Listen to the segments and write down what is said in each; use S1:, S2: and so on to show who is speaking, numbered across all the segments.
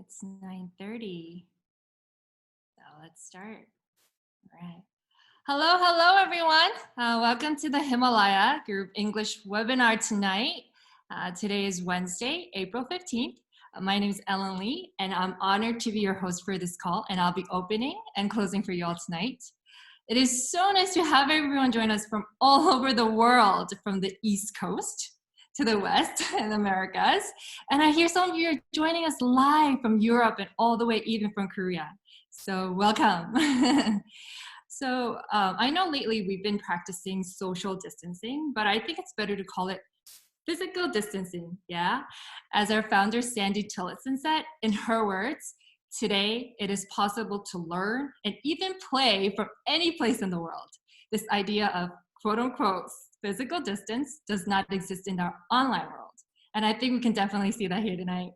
S1: It's 9:30. So let's start. All right. Hello, everyone. Welcome to the Himalaya Group English webinar tonight. Today is Wednesday, April 15th. My name is Ellen Lee, and I'm honored to be your host for this call, and I'll be opening and closing for you all tonight. It is so nice to have everyone join us from all over the world, from the East Coast to the West and Americas. And I hear some of you are joining us live from Europe and all the way even from Korea. So welcome. I know lately we've been practicing social distancing, but I think it's better to call it physical distancing, yeah? As our founder, Sandy Tillotson, said, in her words, today it is possible to learn and even play from any place in the world. This idea of quote unquote physical distance does not exist in our online world. And I think we can definitely see that here tonight.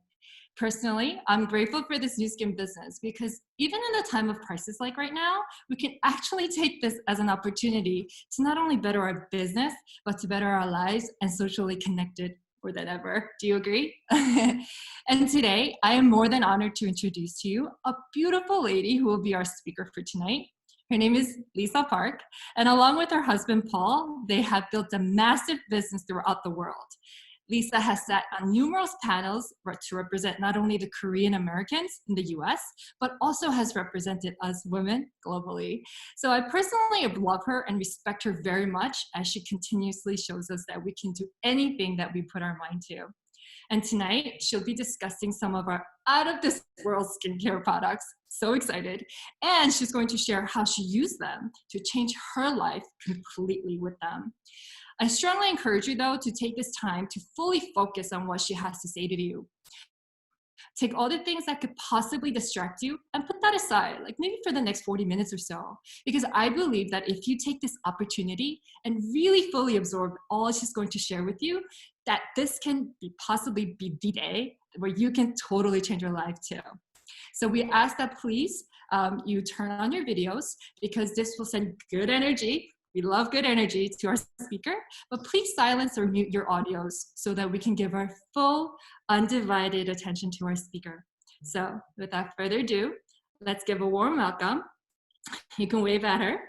S1: Personally, I'm grateful for this new skin business because even in a time of crisis like right now, we can actually take this as an opportunity to not only better our business, but to better our lives and socially connected more than ever. Do you agree? And today, I am more than honored to introduce to you a beautiful lady who will be our speaker for tonight. Her name is Lisa Park, and along with her husband, Paul, they have built a massive business throughout the world. Lisa has sat on numerous panels to represent not only the Korean Americans in the US, but also has represented us women globally. So I personally love her and respect her very much as she continuously shows us that we can do anything that we put our mind to. And tonight, she'll be discussing some of our out of this world skincare products. So excited. And she's going to share how she used them to change her life completely with them. I strongly encourage you, though, to take this time to fully focus on what she has to say to you. Take all the things that could possibly distract you and put that aside, like maybe for the next 40 minutes or so. Because I believe that if you take this opportunity and really fully absorb all she's going to share with you, that this can possibly be the day where you can totally change your life too. So we ask that please you turn on your videos because this will send good energy. We love good energy to our speaker, but please silence or mute your audios so that we can give our full, undivided attention to our speaker. So without further ado, let's give a warm welcome. You can wave at her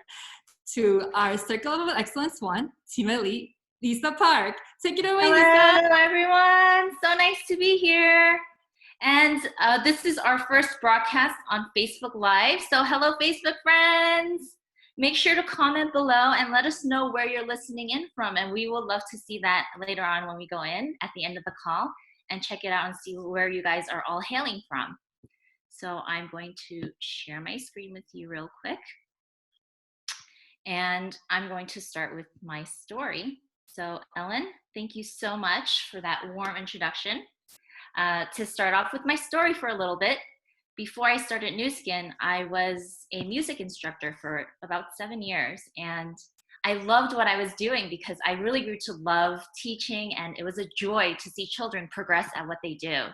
S1: to our Circle of Excellence 1, Team Elite, Lisa Park. Take it away, Lisa.
S2: Hello, everyone. So nice to be here. And this is our first broadcast on Facebook Live. So hello, Facebook friends. Make sure to comment below and let us know where you're listening in from. And we will love to see that later on when we go in at the end of the call and check it out and see where you guys are all hailing from. So I'm going to share my screen with you real quick. And I'm going to start with my story. So Ellen, thank you so much for that warm introduction. To start off with my story for a little bit, before I started Nu Skin, I was a music instructor for about 7 years, and I loved what I was doing because I really grew to love teaching, and it was a joy to see children progress at what they do.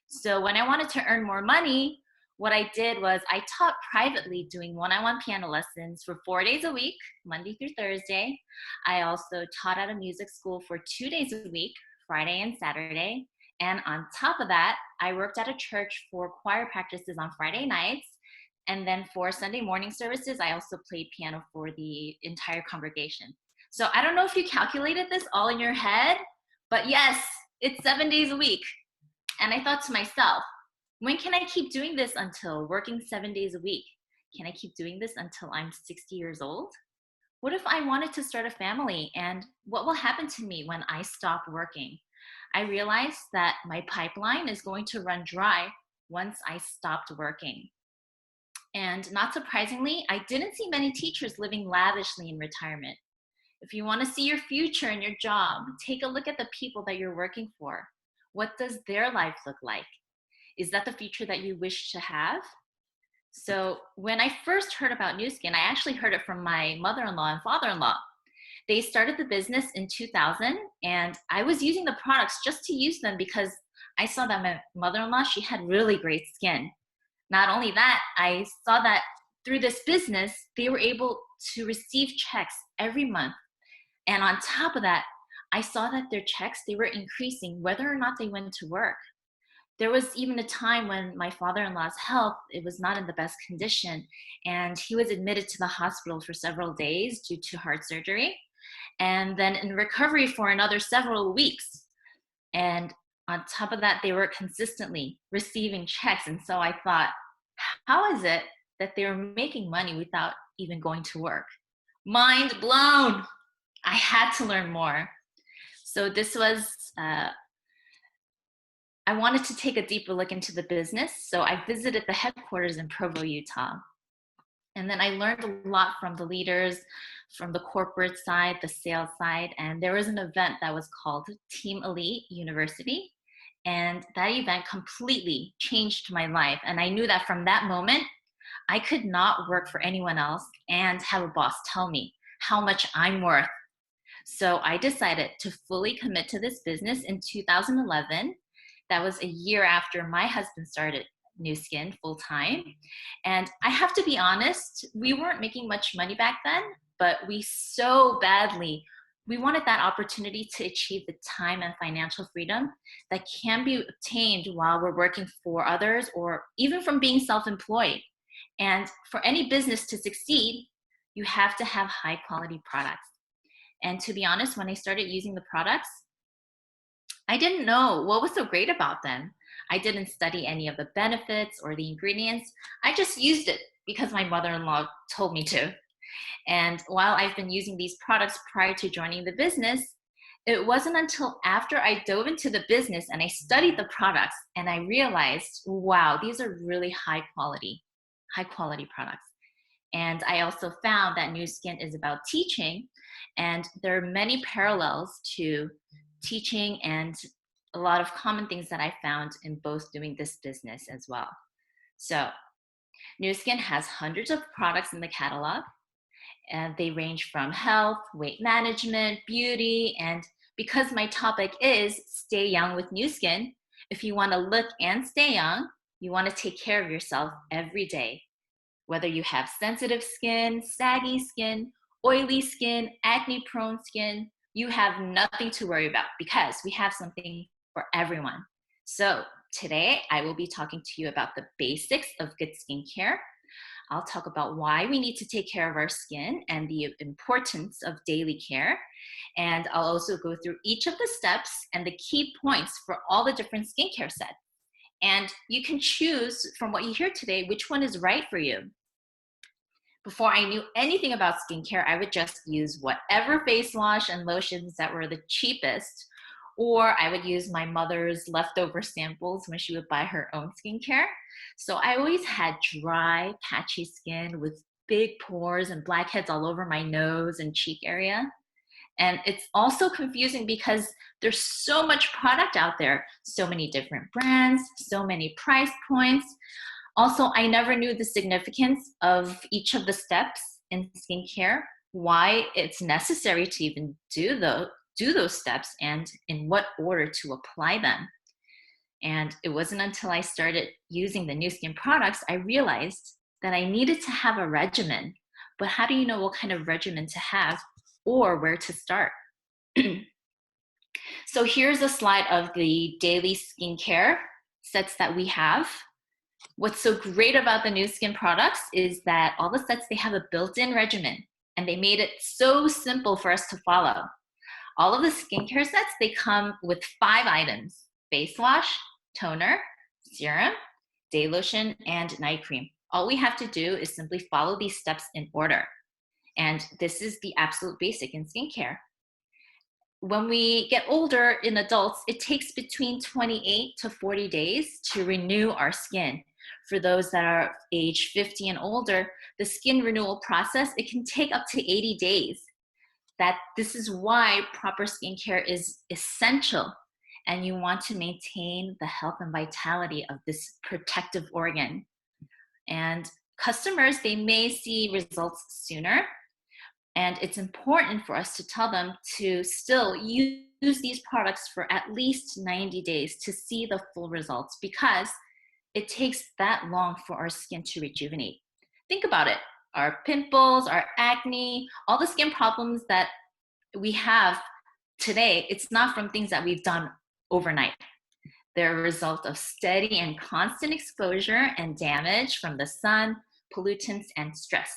S2: So when I wanted to earn more money, what I did was I taught privately doing one-on-one piano lessons for 4 days a week, Monday through Thursday. I also taught at a music school for 2 days a week, Friday and Saturday. And on top of that, I worked at a church for choir practices on Friday nights. And then for Sunday morning services, I also played piano for the entire congregation. So I don't know if you calculated this all in your head, but yes, it's 7 days a week. And I thought to myself, when can I keep doing this until working 7 days a week? Can I keep doing this until I'm 60 years old? What if I wanted to start a family? And what will happen to me when I stop working? I realized that my pipeline is going to run dry once I stopped working. And not surprisingly, I didn't see many teachers living lavishly in retirement. If you want to see your future in your job, take a look at the people that you're working for. What does their life look like? Is that the future that you wish to have? So when I first heard about Nu Skin, I actually heard it from my mother-in-law and father-in-law. They started the business in 2000, and I was using the products just to use them because I saw that my mother-in-law, she had really great skin. Not only that, I saw that through this business, they were able to receive checks every month. And on top of that, I saw that their checks, they were increasing whether or not they went to work. there was even a time when my father-in-law's health, it was not in the best condition, and he was admitted to the hospital for several days due to heart surgery, and then in recovery for another several weeks. And on top of that, they were consistently receiving checks. And so I thought, how is it that they were making money without even going to work? Mind blown. I had to learn more. So this was, I wanted to take a deeper look into the business. So I visited the headquarters in Provo, Utah. And then I learned a lot from the leaders, from the corporate side, the sales side. And there was an event that was called Team Elite University. And that event completely changed my life. And I knew that from that moment, I could not work for anyone else and have a boss tell me how much I'm worth. So I decided to fully commit to this business in 2011. That was a year after my husband started Nu Skin full time. And I have to be honest, we weren't making much money back then, but we wanted that opportunity to achieve the time and financial freedom that can be obtained while we're working for others or even from being self-employed. And for any business to succeed, you have to have high quality products. And to be honest, when I started using the products, I didn't know what was so great about them. I didn't study any of the benefits or the ingredients. I just used it because my mother-in-law told me to. And while I've been using these products prior to joining the business, it wasn't until after I dove into the business and I studied the products and I realized, wow, these are really high quality products. And I also found that Nu Skin is about teaching, and there are many parallels to teaching and a lot of common things that I found in both doing this business as well. So Nu Skin has hundreds of products in the catalog, and they range from health, weight management, beauty, and because my topic is stay young with Nu Skin, if you want to look and stay young, you want to take care of yourself every day. Whether you have sensitive skin, saggy skin, oily skin, acne prone skin, you have nothing to worry about because we have something for everyone. So today I will be talking to you about the basics of good skincare. I'll talk about why we need to take care of our skin and the importance of daily care. And I'll also go through each of the steps and the key points for all the different skincare sets. And you can choose from what you hear today which one is right for you. Before I knew anything about skincare, I would just use whatever face wash and lotions that were the cheapest, or I would use my mother's leftover samples when she would buy her own skincare. So I always had dry, patchy skin with big pores and blackheads all over my nose and cheek area. And it's also confusing because there's so much product out there, so many different brands, so many price points. Also, I never knew the significance of each of the steps in skincare, why it's necessary to even do those steps, and in what order to apply them. And it wasn't until I started using the Nu Skin products, I realized that I needed to have a regimen. But how do you know what kind of regimen to have or where to start? So here's a slide of the daily skincare sets that we have. What's so great about the Nu Skin products is that all the sets, they have a built-in regimen, and they made it so simple for us to follow. All of the skincare sets, they come with 5 items: face wash, toner, serum, day lotion, and night cream. All we have to do is simply follow these steps in order. And this is the absolute basic in skincare. When we get older in adults, it takes between 28 to 40 days to renew our skin. For those that are age 50 and older, the skin renewal process, it can take up to 80 days. This is why proper skincare is essential, and you want to maintain the health and vitality of this protective organ. And customers, they may see results sooner, and it's important for us to tell them to still use these products for at least 90 days to see the full results, because it takes that long for our skin to rejuvenate. Think about it. Our pimples, our acne, all the skin problems that we have today, it's not from things that we've done overnight. They're a result of steady and constant exposure and damage from the sun, pollutants, and stress.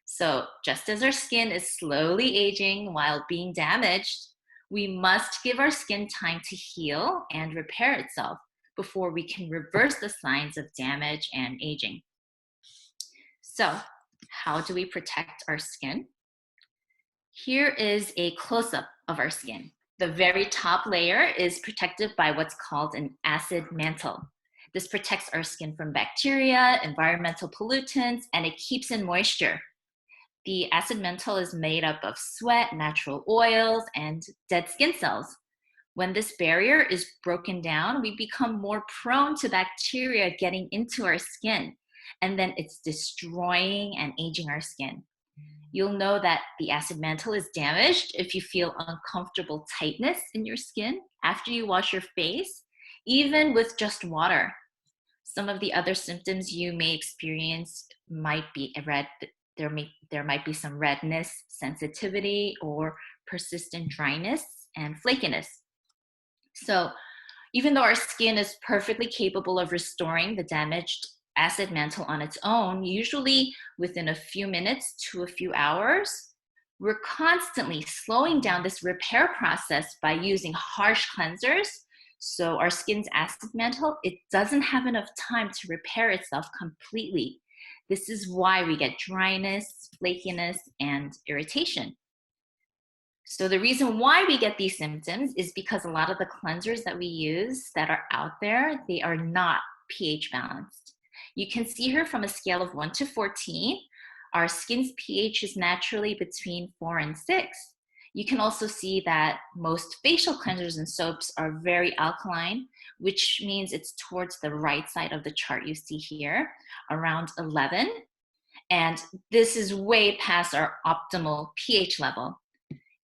S2: So, just as our skin is slowly aging while being damaged, we must give our skin time to heal and repair itself before we can reverse the signs of damage and aging. So, how do we protect our skin? Here is a close-up of our skin. The very top layer is protected by what's called an acid mantle. This protects our skin from bacteria, environmental pollutants, and it keeps in moisture. The acid mantle is made up of sweat, natural oils, and dead skin cells. When this barrier is broken down, we become more prone to bacteria getting into our skin, and then it's destroying and aging our skin. You'll know that the acid mantle is damaged if you feel uncomfortable tightness in your skin after you wash your face, even with just water. Some of the other symptoms you may experience might be there might be some redness, sensitivity, or persistent dryness and flakiness. So, even though our skin is perfectly capable of restoring the damaged acid mantle on its own, usually within a few minutes to a few hours, we're constantly slowing down this repair process by using harsh cleansers. So our skin's acid mantle, it doesn't have enough time to repair itself completely. This is why we get dryness, flakiness, and irritation. So the reason why we get these symptoms is because a lot of the cleansers that we use that are out there, they are not pH balanced. You can see here from a scale of 1 to 14, our skin's pH is naturally between 4 and 6. You can also see that most facial cleansers and soaps are very alkaline, which means it's towards the right side of the chart you see here, around 11. And this is way past our optimal pH level.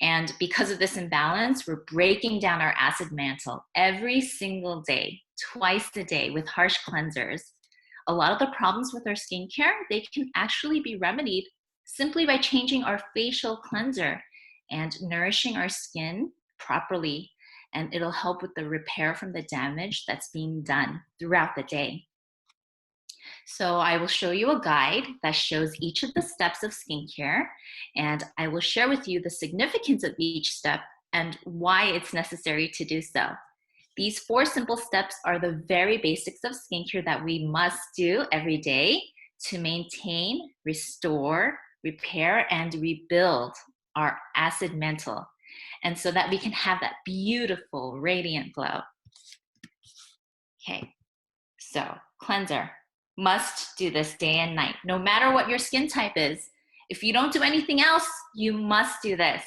S2: And because of this imbalance, we're breaking down our acid mantle every single day, twice a day with harsh cleansers. A lot of the problems with our skincare, they can actually be remedied simply by changing our facial cleanser and nourishing our skin properly. And it'll help with the repair from the damage that's being done throughout the day. So I will show you a guide that shows each of the steps of skincare, and I will share with you the significance of each step and why it's necessary to do so. These 4 simple steps are the very basics of skincare that we must do every day to maintain, restore, repair, and rebuild our acid mantle, and so that we can have that beautiful, radiant glow. Okay, so cleanser. Must do this day and night, no matter what your skin type is. If you don't do anything else, you must do this.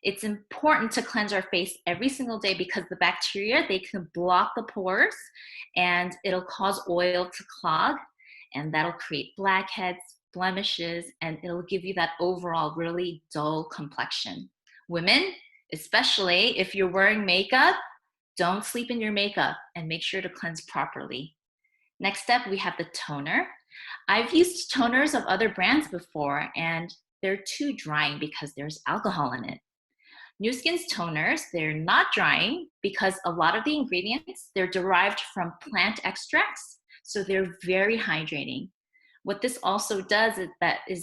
S2: It's important to cleanse our face every single day because the bacteria, they can block the pores and it'll cause oil to clog, and that'll create blackheads, blemishes, and it'll give you that overall really dull complexion. Women, especially if you're wearing makeup, don't sleep in your makeup and make sure to cleanse properly. Next step, we have the toner. I've used toners of other brands before, and they're too drying because there's alcohol in it. New Skin's toners, they're not drying because a lot of the ingredients, they're derived from plant extracts, so they're very hydrating. What this also does is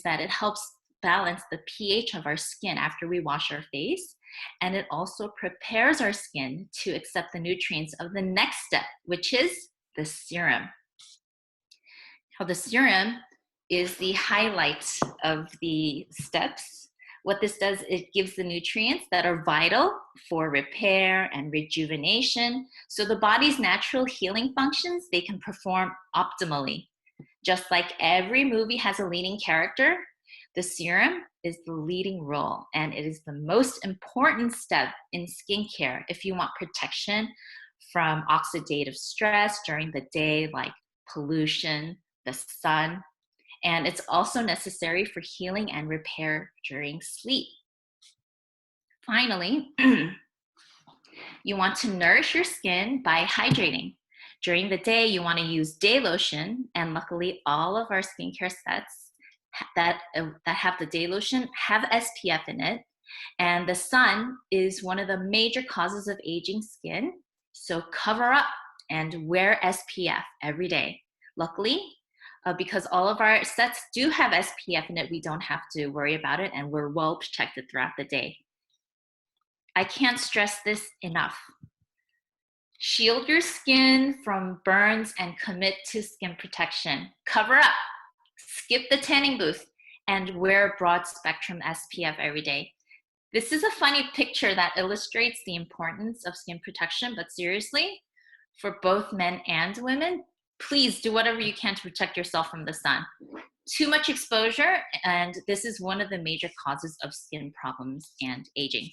S2: that it helps balance the pH of our skin after we wash our face, and it also prepares our skin to accept the nutrients of the next step, which is the serum. How the serum is the highlight of the steps. What this does, it gives the nutrients that are vital for repair and rejuvenation, so the body's natural healing functions, they can perform optimally. Just like every movie has a leading character, the serum is the leading role, and it is the most important step in skincare if you want protection from oxidative stress during the day, like pollution, the sun, and it's also necessary for healing and repair during sleep. Finally, you want to nourish your skin by hydrating. During the day, you want to use day lotion, and luckily all of our skincare sets that have the day lotion have SPF in it, and the sun is one of the major causes of aging skin, so cover up and wear SPF every day. Luckily, because all of our sets do have SPF in it, we don't have to worry about it, and we're well protected throughout the day. I can't stress this enough. Shield your skin from burns and commit to skin protection. Cover up, skip the tanning booth, and wear broad spectrum SPF every day. This is a funny picture that illustrates the importance of skin protection, but seriously, for both men and women, please do whatever you can to protect yourself from the sun. Too much exposure, and this is one of the major causes of skin problems and aging.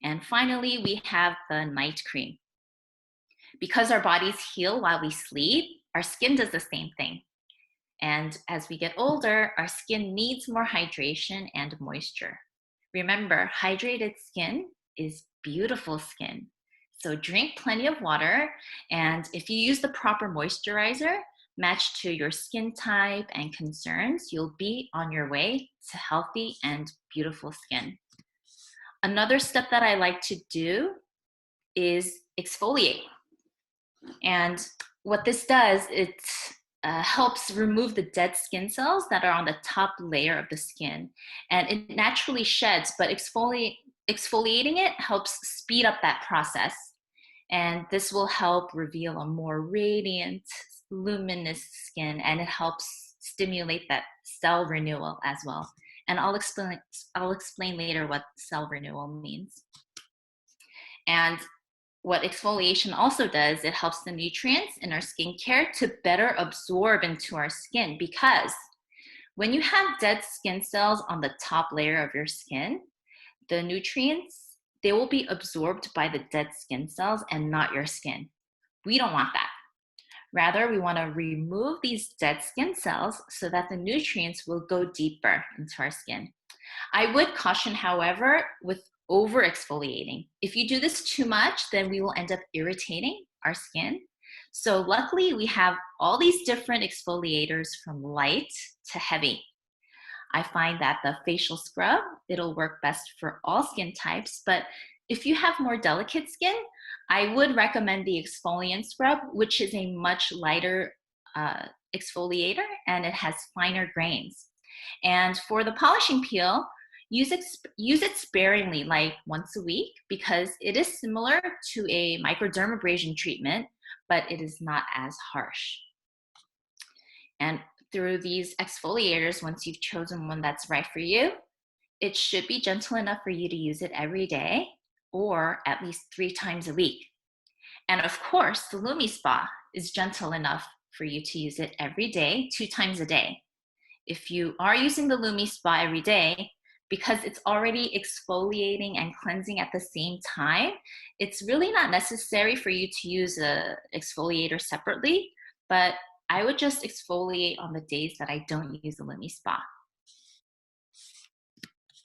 S2: And finally, we have the night cream. Because our bodies heal while we sleep, our skin does the same thing. And as we get older, our skin needs more hydration and moisture. Remember, hydrated skin is beautiful skin. So drink plenty of water, and if you use the proper moisturizer matched to your skin type and concerns, you'll be on your way to healthy and beautiful skin. Another step that I like to do is exfoliate. And what this does, it helps remove the dead skin cells that are on the top layer of the skin. And it naturally sheds, but exfoliating it helps speed up that process. And this will help reveal a more radiant, luminous skin, and it helps stimulate that cell renewal as well. And I'll explain later what cell renewal means. And what exfoliation also does, it helps the nutrients in our skincare to better absorb into our skin, because when you have dead skin cells on the top layer of your skin, the nutrients, they will be absorbed by the dead skin cells and not your skin. We don't want that. Rather, we want to remove these dead skin cells so that the nutrients will go deeper into our skin. I would caution, however, with over exfoliating. If you do this too much, then we will end up irritating our skin. So luckily, we have all these different exfoliators from light to heavy. I find that the facial scrub, it'll work best for all skin types, but if you have more delicate skin, I would recommend the exfoliant scrub, which is a much lighter exfoliator, and it has finer grains. And for the polishing peel, use it sparingly, like once a week, because it is similar to a microdermabrasion treatment, but it is not as harsh. And through these exfoliators, once you've chosen one that's right for you, it should be gentle enough for you to use it every day or at least 3 times a week. And of course, the Lumi Spa is gentle enough for you to use it every day, 2 times a day. If you are using the Lumi Spa every day, because it's already exfoliating and cleansing at the same time, it's really not necessary for you to use an exfoliator separately, but I would just exfoliate on the days that I don't use the Lumi Spa.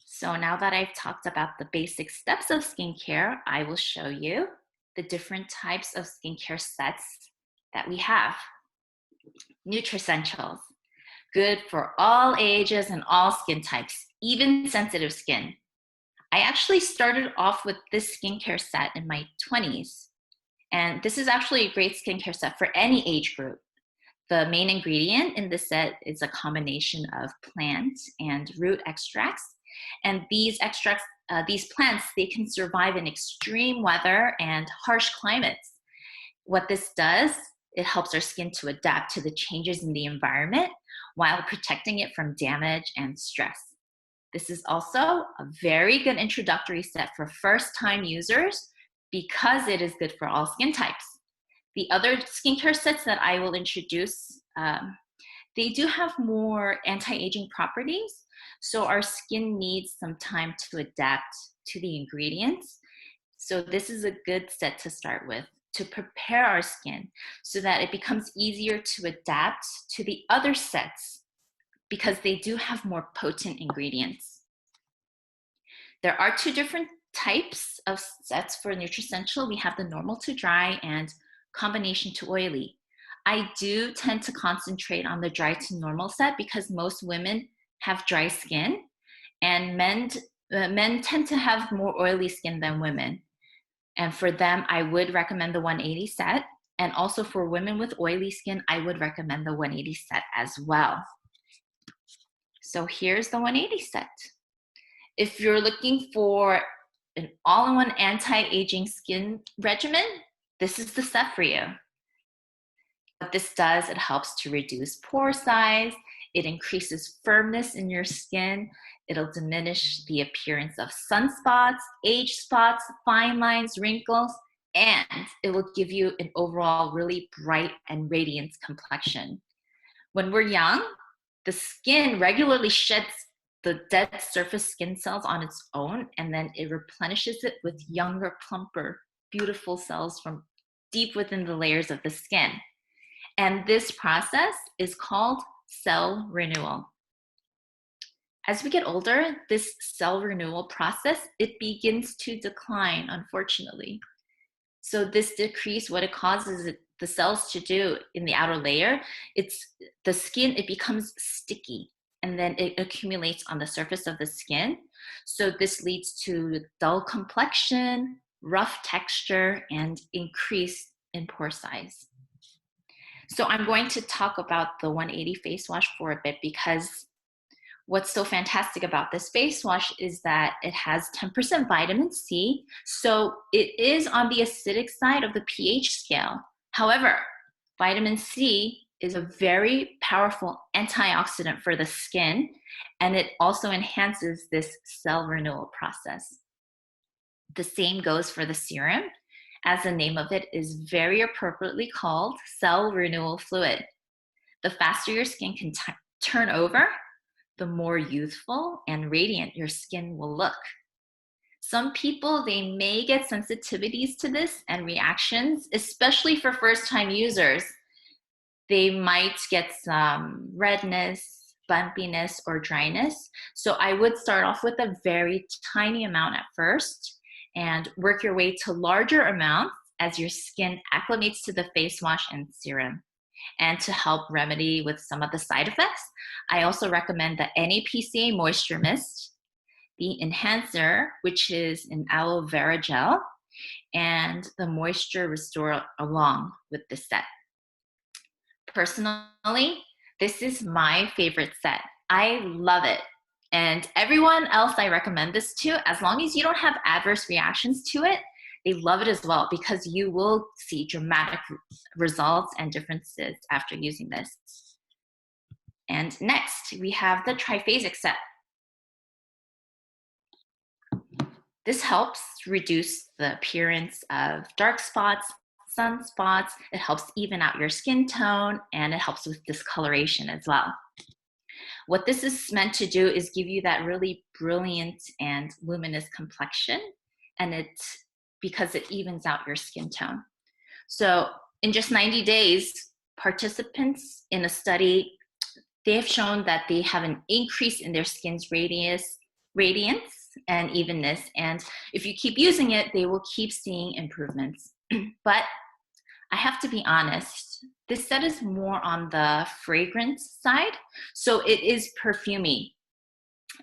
S2: So now that I've talked about the basic steps of skincare, I will show you the different types of skincare sets that we have. Nutricentials, good for all ages and all skin types, even sensitive skin. I actually started off with this skincare set in my 20s, and this is actually a great skincare set for any age group. The main ingredient in this set is a combination of plant and root extracts. And these extracts, these plants, they can survive in extreme weather and harsh climates. What this does, it helps our skin to adapt to the changes in the environment while protecting it from damage and stress. This is also a very good introductory set for first-time users because it is good for all skin types. The other skincare sets that I will introduce, they do have more anti-aging properties, so our skin needs some time to adapt to the ingredients. So this is a good set to start with, to prepare our skin so that it becomes easier to adapt to the other sets because they do have more potent ingredients. There are 2 different types of sets for Nutricential. We have the normal to dry and combination to oily. I do tend to concentrate on the dry to normal set because most women have dry skin, and men tend to have more oily skin than women. And for them, I would recommend the 180 set. And also for women with oily skin, I would recommend the 180 set as well. So here's the 180 set. If you're looking for an all-in-one anti-aging skin regimen, this is the set for you. What this does, it helps to reduce pore size, it increases firmness in your skin, it'll diminish the appearance of sunspots, age spots, fine lines, wrinkles, and it will give you an overall really bright and radiant complexion. When we're young, the skin regularly sheds the dead surface skin cells on its own, and then it replenishes it with younger, plumper, beautiful cells from deep within the layers of the skin. And this process is called cell renewal. As we get older, this cell renewal process, it begins to decline, unfortunately. So this decrease, what it causes the cells to do in the outer layer, it's the skin, it becomes sticky and then it accumulates on the surface of the skin. So this leads to dull complexion, rough texture, and increase in pore size. So I'm going to talk about the 180 face wash for a bit because what's so fantastic about this face wash is that it has 10% vitamin C. So it is on the acidic side of the pH scale. However, vitamin C is a very powerful antioxidant for the skin, and it also enhances this cell renewal process. The same goes for the serum, as the name of it is very appropriately called cell renewal fluid. The faster your skin can turn over, the more youthful and radiant your skin will look. Some people, they may get sensitivities to this and reactions, especially for first-time users. They might get some redness, bumpiness, or dryness. So I would start off with a very tiny amount at first and work your way to larger amounts as your skin acclimates to the face wash and serum. And to help remedy with some of the side effects, I also recommend the NAPCA Moisture Mist, the Enhancer, which is an aloe vera gel, and the Moisture Restore along with the set. Personally, this is my favorite set. I love it. And everyone else I recommend this to, as long as you don't have adverse reactions to it, they love it as well because you will see dramatic results and differences after using this. And next, we have the triphasic set. This helps reduce the appearance of dark spots, sunspots. It helps even out your skin tone, and it helps with discoloration as well. What this is meant to do is give you that really brilliant and luminous complexion, and because it evens out your skin tone. So in just 90 days, participants in a study, they have shown that they have an increase in their skin's radiance and evenness. And if you keep using it, they will keep seeing improvements. But I have to be honest, this set is more on the fragrance side. So it is perfumey,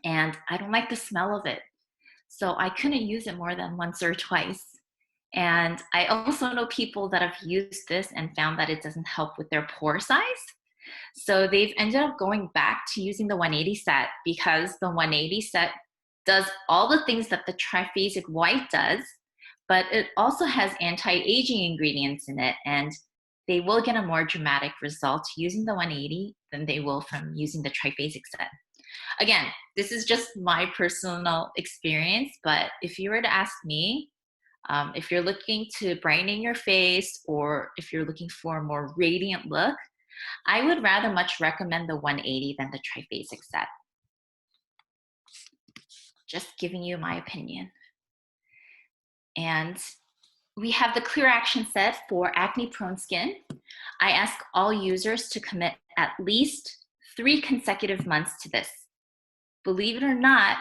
S2: and I don't like the smell of it. So I couldn't use it more than once or twice. And I also know people that have used this and found that it doesn't help with their pore size. So they've ended up going back to using the 180 set because the 180 set does all the things that the triphasic white does, but it also has anti-aging ingredients in it, and they will get a more dramatic result using the 180 than they will from using the triphasic set. Again, this is just my personal experience, but if you were to ask me, if you're looking to brighten your face or if you're looking for a more radiant look, I would rather much recommend the 180 than the triphasic set. Just giving you my opinion. And we have the Clear Action set for acne-prone skin. I ask all users to commit at least 3 consecutive months to this. Believe it or not,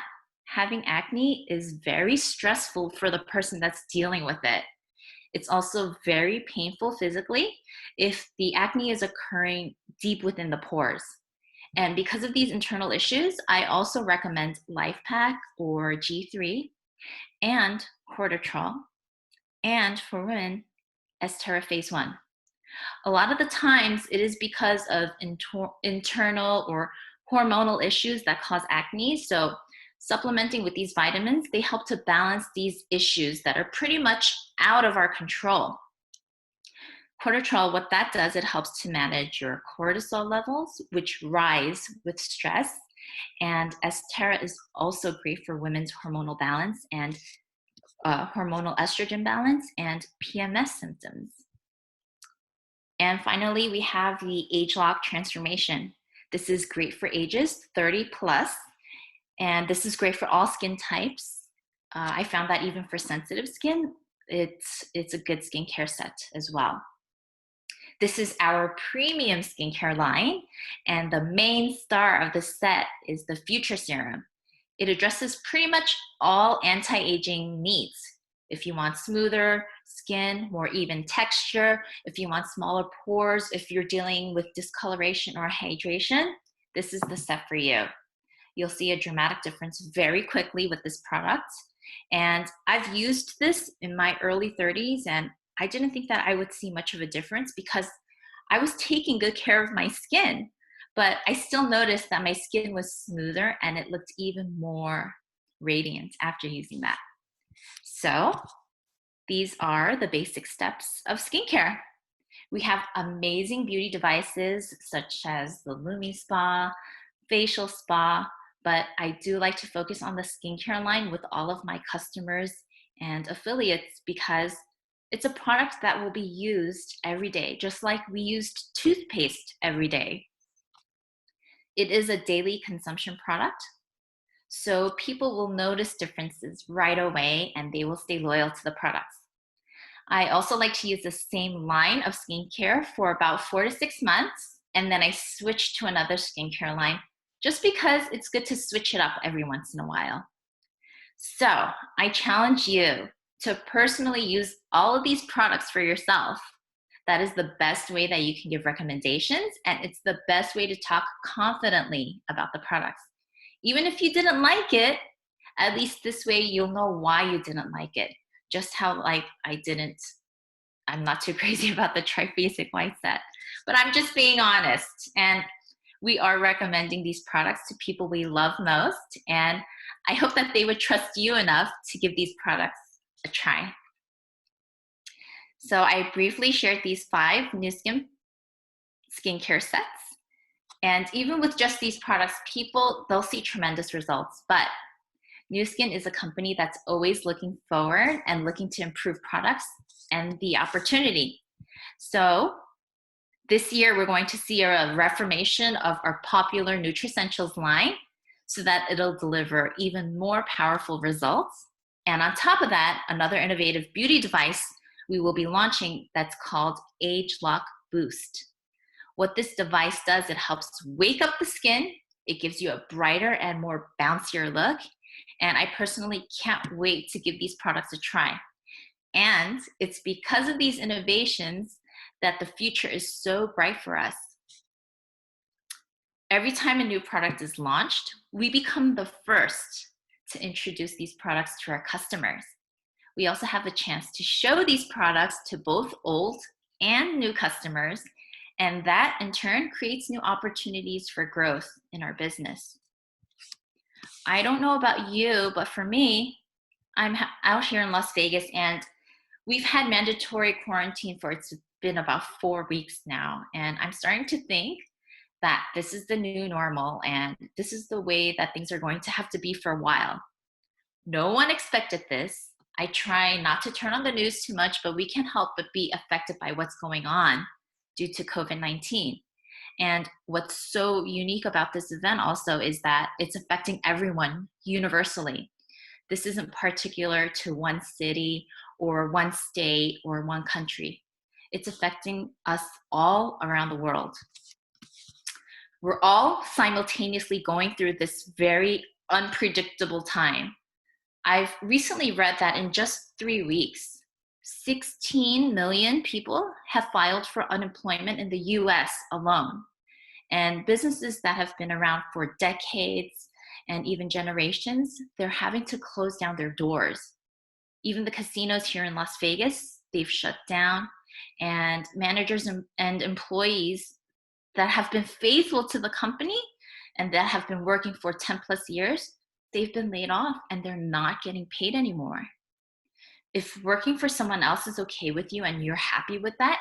S2: having acne is very stressful for the person that's dealing with it. It's also very painful physically if the acne is occurring deep within the pores. And because of these internal issues, I also recommend Life Pack or G3 and Cortitrol, and for women, Estera Phase 1. A lot of the times it is because of internal or hormonal issues that cause acne. So supplementing with these vitamins, they help to balance these issues that are pretty much out of our control. Cortisol, what that does, it helps to manage your cortisol levels, which rise with stress. And Estera is also great for women's hormonal balance and hormonal estrogen balance and PMS symptoms. And finally, we have the age lock transformation. This is great for ages 30 plus, and this is great for all skin types. I found that even for sensitive skin, it's a good skincare set as well. This is our premium skincare line, and the main star of the set is the Future Serum. It addresses pretty much all anti-aging needs. If you want smoother skin, more even texture, if you want smaller pores, if you're dealing with discoloration or hydration, this is the set for you. You'll see a dramatic difference very quickly with this product. And I've used this in my early 30s, and I didn't think that I would see much of a difference because I was taking good care of my skin, but I still noticed that my skin was smoother and it looked even more radiant after using that. So these are the basic steps of skincare. We have amazing beauty devices such as the Lumi Spa, facial spa, but I do like to focus on the skincare line with all of my customers and affiliates because it's a product that will be used every day, just like we used toothpaste every day. It is a daily consumption product, so people will notice differences right away and they will stay loyal to the products. I also like to use the same line of skincare for about 4 to 6 months, and then I switch to another skincare line just because it's good to switch it up every once in a while. So I challenge you to personally use all of these products for yourself. That is the best way that you can give recommendations, and it's the best way to talk confidently about the products. Even if you didn't like it, at least this way you'll know why you didn't like it. Just how like I'm not too crazy about the triphasic white set, but I'm just being honest. And we are recommending these products to people we love most. And I hope that they would trust you enough to give these products a try. So I briefly shared these 5 new skincare sets. And even with just these products, they'll see tremendous results. But Nu Skin is a company that's always looking forward and looking to improve products and the opportunity. So this year, we're going to see a reformation of our popular Nutricentials line so that it'll deliver even more powerful results. And on top of that, another innovative beauty device we will be launching that's called Age Lock Boost. What this device does, it helps wake up the skin. It gives you a brighter and more bouncier look. And I personally can't wait to give these products a try. And it's because of these innovations that the future is so bright for us. Every time a new product is launched, we become the first to introduce these products to our customers. We also have the chance to show these products to both old and new customers, and that in turn creates new opportunities for growth in our business. I don't know about you, but for me, I'm out here in Las Vegas and we've had mandatory quarantine for it's been about 4 weeks now. And I'm starting to think that this is the new normal and this is the way that things are going to have to be for a while. No one expected this. I try not to turn on the news too much, but we can't help but be affected by what's going on due to COVID-19. And what's so unique about this event also is that it's affecting everyone universally. This isn't particular to one city or one state or one country. It's affecting us all around the world. We're all simultaneously going through this very unpredictable time. I've recently read that in just 3 weeks, 16 million people have filed for unemployment in the US alone. And businesses that have been around for decades and even generations, they're having to close down their doors. Even the casinos here in Las Vegas, they've shut down. and managers and employees that have been faithful to the company and that have been working for 10 plus years, they've been laid off and they're not getting paid anymore. If working for someone else is okay with you and you're happy with that,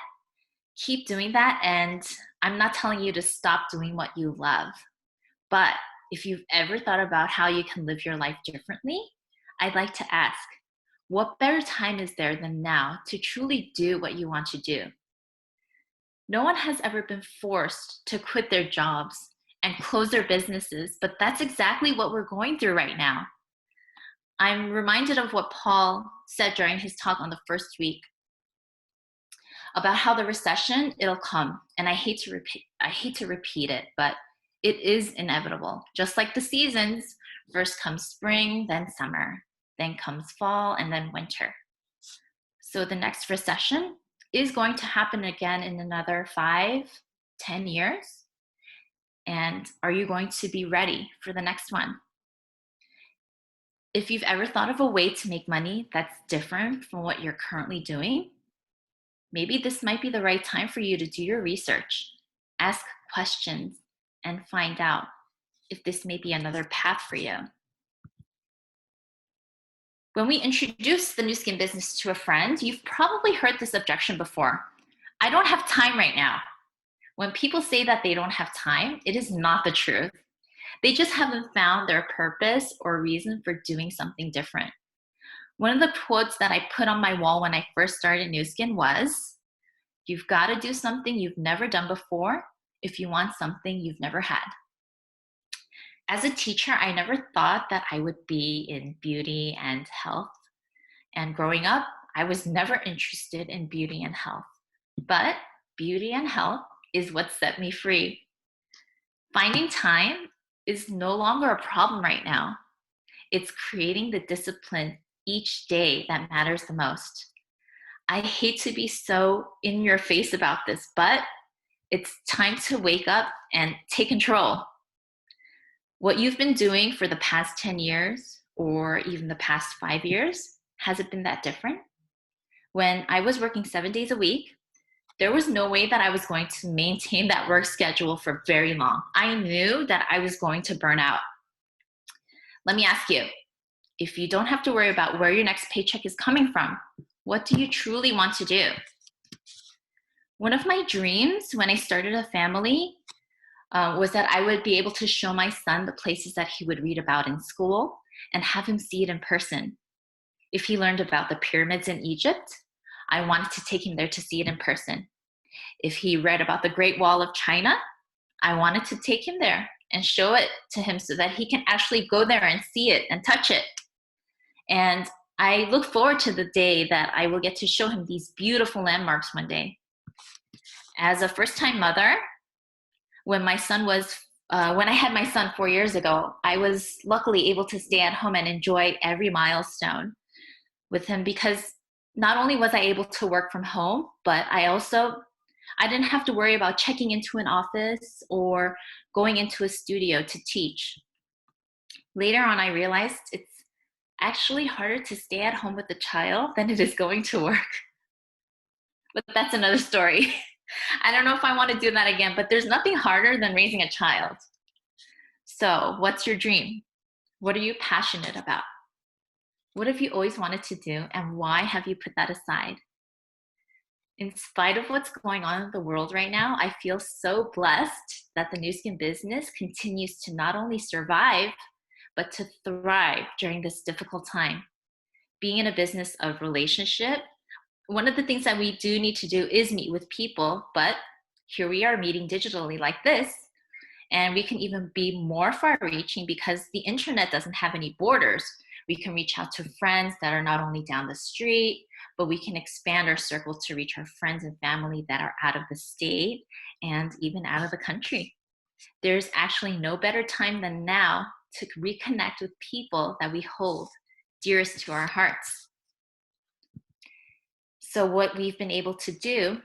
S2: keep doing that. And I'm not telling you to stop doing what you love. But if you've ever thought about how you can live your life differently, I'd like to ask, what better time is there than now to truly do what you want to do? No one has ever been forced to quit their jobs and close their businesses, but that's exactly what we're going through right now. I'm reminded of what Paul said during his talk on the first week about how the recession, it'll come. And I hate to repeat it, but it is inevitable. Just like the seasons, first comes spring, then summer, then comes fall, and then winter. So the next recession is going to happen again in another 5, 10 years. And are you going to be ready for the next one? If you've ever thought of a way to make money that's different from what you're currently doing, maybe this might be the right time for you to do your research, ask questions, and find out if this may be another path for you. When we introduce the Nu Skin business to a friend, you've probably heard this objection before. I don't have time right now. When people say that they don't have time, it is not the truth. They just haven't found their purpose or reason for doing something different. One of the quotes that I put on my wall when I first started Nu Skin was, you've got to do something you've never done before if you want something you've never had. As a teacher, I never thought that I would be in beauty and health. And growing up, I was never interested in beauty and health. But beauty and health is what set me free. Finding time is no longer a problem right now. It's creating the discipline each day that matters the most. I hate to be so in your face about this, but it's time to wake up and take control. What you've been doing for the past 10 years or even the past 5 years, has it been that different? When I was working 7 days a week, there was no way that I was going to maintain that work schedule for very long. I knew that I was going to burn out. Let me ask you, if you don't have to worry about where your next paycheck is coming from, what do you truly want to do? One of my dreams when I started a family was that I would be able to show my son the places that he would read about in school and have him see it in person. If he learned about the pyramids in Egypt, I wanted to take him there to see it in person. If he read about the Great Wall of China, I wanted to take him there and show it to him so that he can actually go there and see it and touch it. And I look forward to the day that I will get to show him these beautiful landmarks one day. As a first-time mother, when I had my son 4 years ago, I was luckily able to stay at home and enjoy every milestone with him because not only was I able to work from home, but I didn't have to worry about checking into an office or going into a studio to teach. Later on, I realized it's actually harder to stay at home with a child than it is going to work. But that's another story. I don't know if I want to do that again, but there's nothing harder than raising a child. So, what's your dream? What are you passionate about? What have you always wanted to do, and why have you put that aside? In spite of what's going on in the world right now, I feel so blessed that the Nu Skin business continues to not only survive, but to thrive during this difficult time. Being in a business of relationship, one of the things that we do need to do is meet with people, but here we are meeting digitally like this, and we can even be more far-reaching because the internet doesn't have any borders. We can reach out to friends that are not only down the street, but we can expand our circle to reach our friends and family that are out of the state and even out of the country. There's actually no better time than now to reconnect with people that we hold dearest to our hearts. So what we've been able to do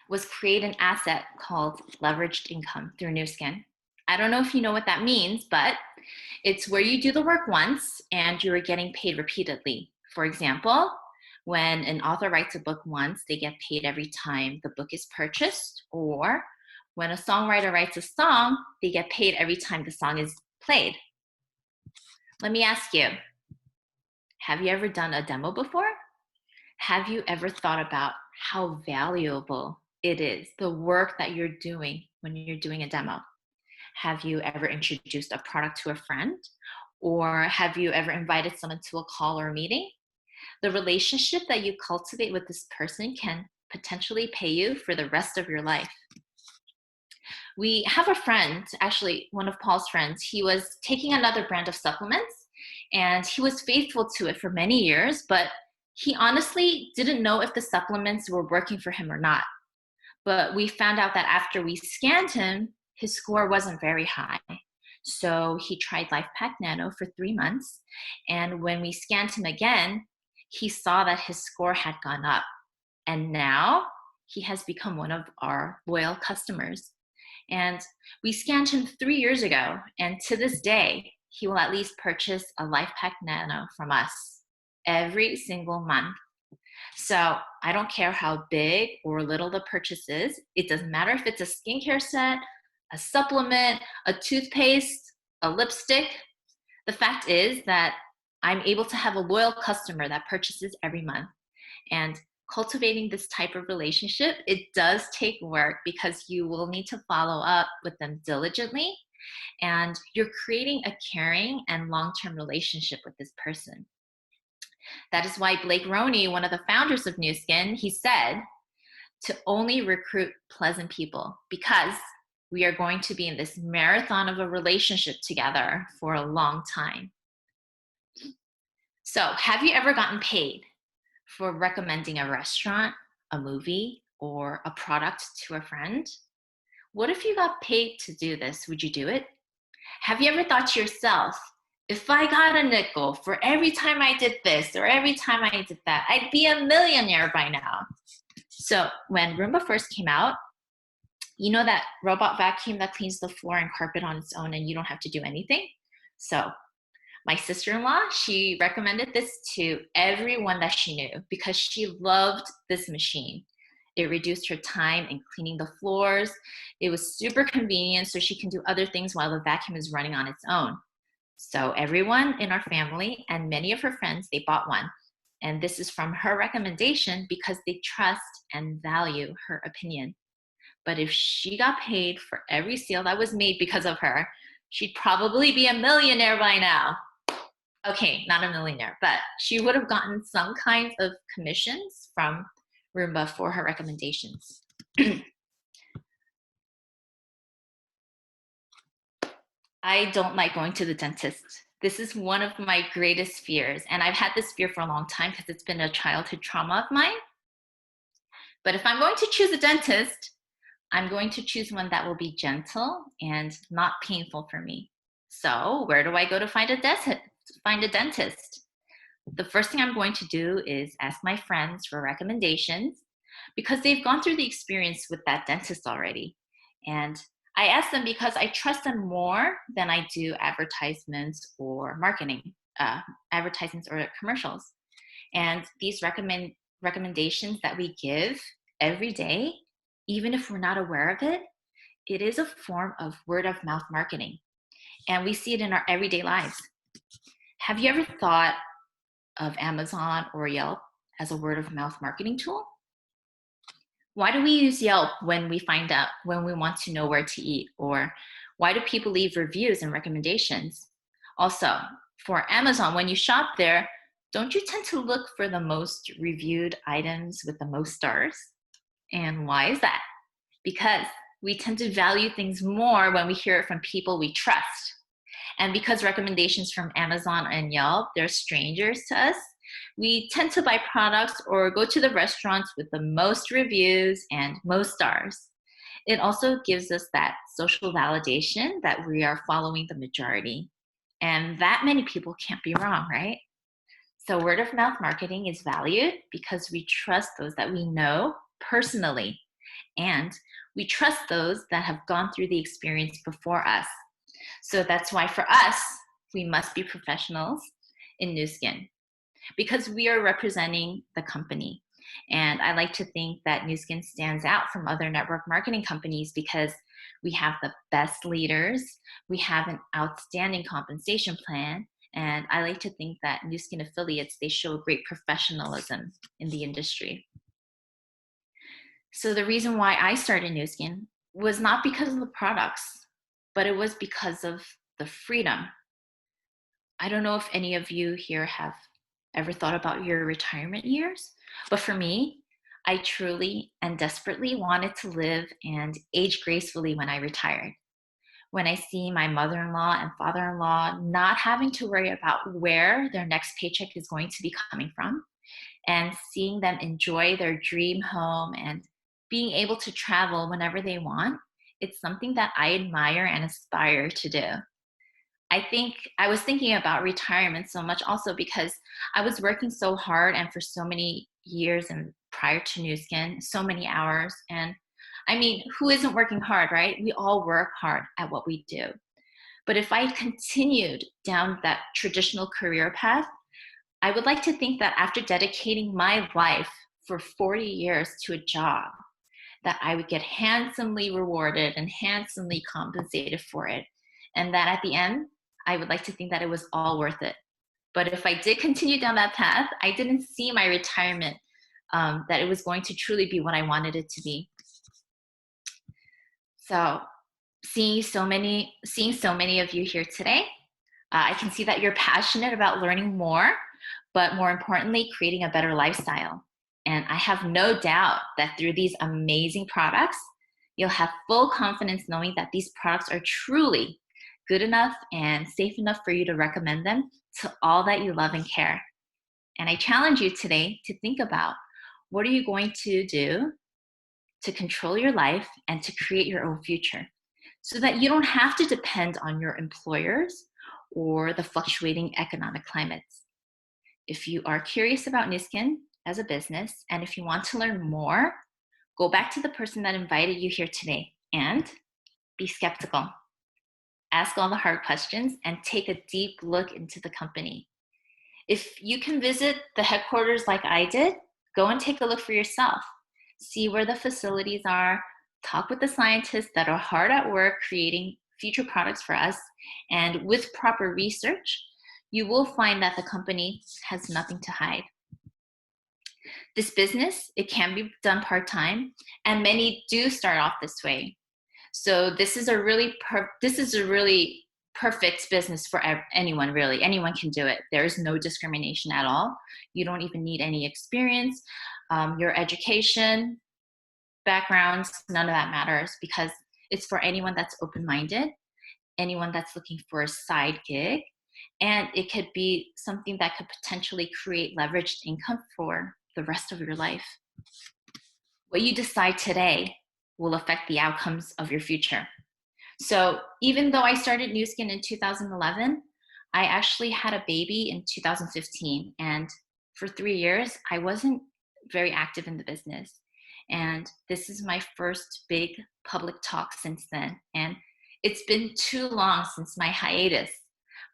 S2: was create an asset called leveraged income through Nu Skin. I don't know if you know what that means, but it's where you do the work once and you're getting paid repeatedly. For example, When an author writes a book once, they get paid every time the book is purchased, or when a songwriter writes a song, they get paid every time the song is played. Let me ask you, have you ever done a demo before? Have you ever thought about how valuable it is, the work that you're doing when you're doing a demo? Have you ever introduced a product to a friend? Or have you ever invited someone to a call or a meeting? The relationship that you cultivate with this person can potentially pay you for the rest of your life. We have a friend, actually one of Paul's friends, he was taking another brand of supplements and he was faithful to it for many years, but he honestly didn't know if the supplements were working for him or not. But we found out that after we scanned him, his score wasn't very high. So he tried LifePak Nano for 3 months. And when we scanned him again, he saw that his score had gone up. And now he has become one of our loyal customers. And we scanned him 3 years ago. And to this day, he will at least purchase a LifePak Nano from us every single month. So I don't care how big or little the purchase is. It doesn't matter if it's a skincare set, a supplement, a toothpaste, a lipstick. The fact is that I'm able to have a loyal customer that purchases every month. And cultivating this type of relationship, it does take work because you will need to follow up with them diligently. And you're creating a caring and long-term relationship with this person. That is why Blake Roney, one of the founders of Nu Skin, he said to only recruit pleasant people because we are going to be in this marathon of a relationship together for a long time. So, have you ever gotten paid for recommending a restaurant, a movie, or a product to a friend? What if you got paid to do this? Would you do it? Have you ever thought to yourself, if I got a nickel for every time I did this or every time I did that, I'd be a millionaire by now? So when Roomba first came out, you know that robot vacuum that cleans the floor and carpet on its own and you don't have to do anything? So my sister-in-law, she recommended this to everyone that she knew because she loved this machine. It reduced her time in cleaning the floors. It was super convenient so she can do other things while the vacuum is running on its own. So everyone in our family and many of her friends, they bought one. And this is from her recommendation because they trust and value her opinion. But if she got paid for every sale that was made because of her, she'd probably be a millionaire by now. Okay, not a millionaire, but she would have gotten some kinds of commissions from Roomba for her recommendations. I don't like going to the dentist. This is one of my greatest fears, and I've had this fear for a long time because it's been a childhood trauma of mine. But if I'm going to choose a dentist, I'm going to choose one that will be gentle and not painful for me. So where do I go to find a dentist? The first thing I'm going to do is ask my friends for recommendations because they've gone through the experience with that dentist already. And I ask them because I trust them more than I do advertisements or marketing, advertisements or commercials. And these recommendations that we give every day, even if we're not aware of it, it is a form of word of mouth marketing. And we see it in our everyday lives. Have you ever thought of Amazon or Yelp as a word of mouth marketing tool? Why do we use Yelp when we want to know where to eat? Or why do people leave reviews and recommendations? Also, for Amazon, when you shop there, don't you tend to look for the most reviewed items with the most stars? And why is that? Because we tend to value things more when we hear it from people we trust. And because recommendations from Amazon and Yelp, they're strangers to us, we tend to buy products or go to the restaurants with the most reviews and most stars. It also gives us that social validation that we are following the majority. And that many people can't be wrong, right? So word of mouth marketing is valued because we trust those that we know personally. And we trust those that have gone through the experience before us. So that's why for us, we must be professionals in Nu Skin. because we are representing the company. And I like to think that Nu Skin stands out from other network marketing companies because we have the best leaders, we have an outstanding compensation plan, and I like to think that Nu Skin affiliates, they show great professionalism in the industry. So the reason why I started Nu Skin was not because of the products, but it was because of the freedom. I don't know if any of you here have ever thought about your retirement years, but for me, I truly and desperately wanted to live and age gracefully when I retired. When I see my mother in law and father in law not having to worry about where their next paycheck is going to be coming from, and seeing them enjoy their dream home and being able to travel whenever they want, it's something that I admire and aspire to do. I think I was thinking about retirement so much also because I was working so hard and for so many years and prior to Nu Skin, so many hours. And I mean, who isn't working hard, right? We all work hard at what we do. But if I continued down that traditional career path, I would like to think that after dedicating my life for 40 years to a job, that I would get handsomely rewarded and handsomely compensated for it. And that at the end, I would like to think that it was all worth it. But if I did continue down that path, I didn't see my retirement that it was going to truly be what I wanted it to be. So seeing so many of you here today, I can see that you're passionate about learning more, but more importantly, creating a better lifestyle. And I have no doubt that through these amazing products, you'll have full confidence knowing that these products are truly good enough and safe enough for you to recommend them to all that you love and care. And I challenge you today to think about, what are you going to do to control your life and to create your own future so that you don't have to depend on your employers or the fluctuating economic climates. If you are curious about Nu Skin as a business, and if you want to learn more, go back to the person that invited you here today and be skeptical. Ask all the hard questions and take a deep look into the company. If you can visit the headquarters like I did, go and take a look for yourself. See where the facilities are, talk with the scientists that are hard at work creating future products for us, and with proper research, you will find that the company has nothing to hide. This business, it can be done part-time, and many do start off this way. So this is a really perfect business for anyone, really. Anyone can do it. There is no discrimination at all. You don't even need any experience. Your education, backgrounds, none of that matters because it's for anyone that's open-minded, anyone that's looking for a side gig, and it could be something that could potentially create leveraged income for the rest of your life. What you decide today will affect the outcomes of your future. So even though I started Nu Skin in 2011, I actually had a baby in 2015. And for 3 years, I wasn't very active in the business. And this is my first big public talk since then. And it's been too long since my hiatus,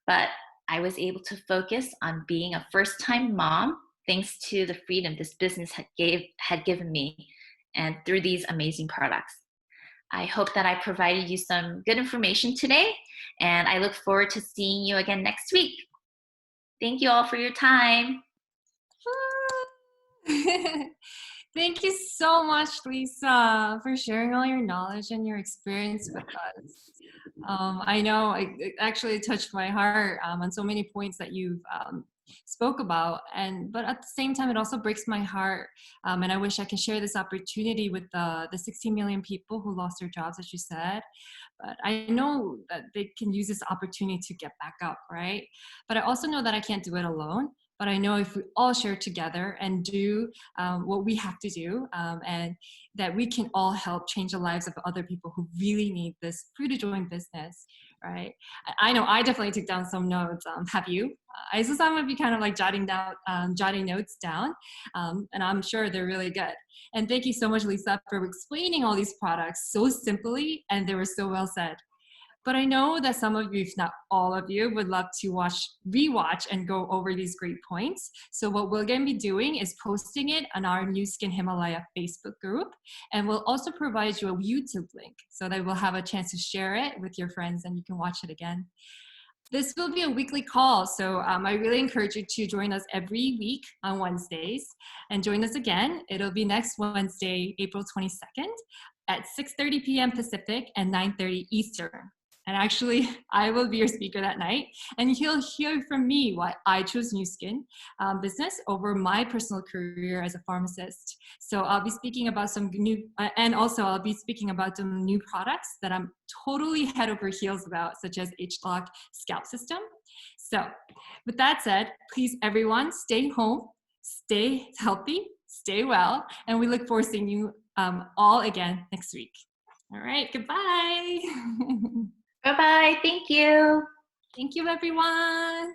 S2: but I was able to focus on being a first-time mom thanks to the freedom this business had given me and through these amazing products. I hope that I provided you some good information today, and I look forward to seeing you again next week. Thank you all for your time.
S1: Thank you so much, Lisa, for sharing all your knowledge and your experience with us. I know it actually touched my heart on so many points that you've spoke about, but at the same time, it also breaks my heart. And I wish I could share this opportunity with the 16 million people who lost their jobs, as you said. But I know that they can use this opportunity to get back up, right? But I also know that I can't do it alone. But I know if we all share together and do what we have to do, and that we can all help change the lives of other people who really need this free to join business, right? I know I definitely took down some notes. Have you? I just I'm gonna be kind of like jotting notes down, and I'm sure they're really good. And thank you so much, Lisa, for explaining all these products so simply, and they were so well said. But I know that some of you, if not all of you, would love to rewatch, and go over these great points. So what we're going to be doing is posting it on our New Skin Himalaya Facebook group, and we'll also provide you a YouTube link so that we'll have a chance to share it with your friends and you can watch it again. This will be a weekly call, so I really encourage you to join us every week on Wednesdays, and join us again. It'll be next Wednesday, April 22nd at 6:30 p.m. Pacific and 9:30 Eastern. And actually, I will be your speaker that night, and you'll hear from me why I chose New Skin business over my personal career as a pharmacist. So I'll be speaking about some new, and also I'll be speaking about some new products that I'm totally head over heels about, such as HLOC Scalp System. So with that said, please everyone stay home, stay healthy, stay well, and we look forward to seeing you all again next week. All right, goodbye.
S2: Bye bye. Thank you.
S1: Thank you, everyone.